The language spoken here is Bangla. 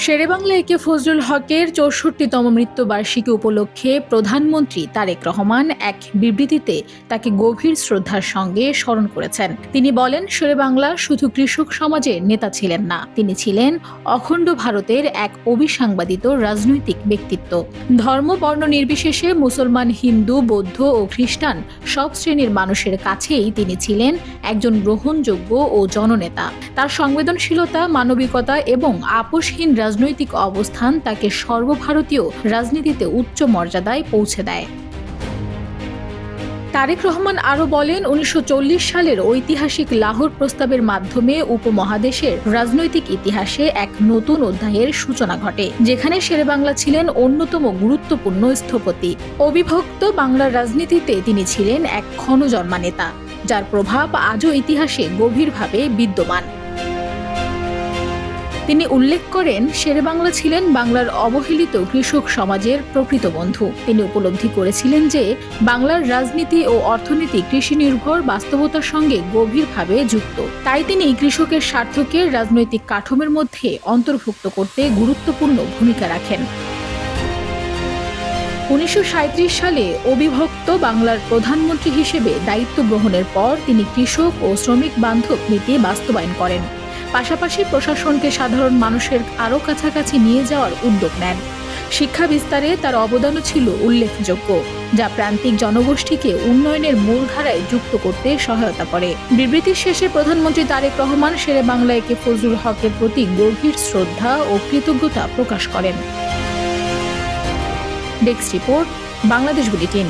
শেরেবাংলা একে ফজলুল হকের ৬৪তম মৃত্যুবার্ষিকী উপলক্ষে প্রধানমন্ত্রী তারেক রহমান এক বিবৃতিতে তাকে গভীর শ্রদ্ধার সঙ্গে স্মরণ করেছেন। তিনি বলেন, শেরেবাংলা শুধু কৃষক সমাজের নেতা ছিলেন না, তিনি ছিলেন অখণ্ড ভারতের এক অবিসংবাদিত রাজনৈতিক ব্যক্তিত্ব। ধর্ম বর্ণ নির্বিশেষে মুসলমান, হিন্দু, বৌদ্ধ ও খ্রিস্টান সব শ্রেণীর মানুষের কাছেই তিনি ছিলেন একজন গ্রহণযোগ্য ও জননেতা। তার সংবেদনশীলতা, মানবিকতা এবং আপোষহীন রাজনৈতিক অবস্থান তাকে সর্বভারতীয় রাজনীতিতে উচ্চ মর্যাদায় পৌঁছে দেয়। তারেক রহমান আরও বলেন, ১৯৪০ সালের ঐতিহাসিক লাহোর প্রস্তাবের মাধ্যমে উপমহাদেশের রাজনৈতিক ইতিহাসে এক নতুন অধ্যায়ের সূচনা ঘটে, যেখানে শেরেবাংলা ছিলেন অন্যতম গুরুত্বপূর্ণ স্থপতি। অবিভক্ত বাংলার রাজনীতিতে তিনি ছিলেন এক ক্ষণজন্মা নেতা, যার প্রভাব আজও ইতিহাসে গভীরভাবে বিদ্যমান। তিনি উল্লেখ করেন, শেরেবাংলা ছিলেন বাংলার অবহেলিত কৃষক সমাজের প্রকৃত বন্ধু। তিনি উপলব্ধি করেছিলেন যে বাংলার রাজনীতি ও অর্থনীতি কৃষি নির্ভর বাস্তবতার সঙ্গে গভীরভাবে যুক্ত। তাই তিনি কৃষকের স্বার্থকে রাজনৈতিক কাঠামোর মধ্যে অন্তর্ভুক্ত করতে গুরুত্বপূর্ণ ভূমিকা রাখেন। ১৯৩৭ সালে অবিভক্ত বাংলার প্রধানমন্ত্রী হিসেবে দায়িত্ব গ্রহণের পর তিনি কৃষক ও শ্রমিক বান্ধব নীতি বাস্তবায়ন করেন। পাশাপাশি প্রশাসনকে সাধারণ মানুষের আরও কাছাকাছি নিয়ে যাওয়ার উদ্যোগ নেন। শিক্ষা বিস্তারে তার অবদানও ছিল উল্লেখযোগ্য, যা প্রান্তিক জনগোষ্ঠীকে উন্নয়নের মূলধারায় যুক্ত করতে সহায়তা করে। বিবৃতির শেষে প্রধানমন্ত্রী তারেক রহমান শেরেবাংলা একে ফজলুল হকের প্রতি গভীর শ্রদ্ধা ও কৃতজ্ঞতা প্রকাশ করেন। Desk report, Bangladesh bulletin.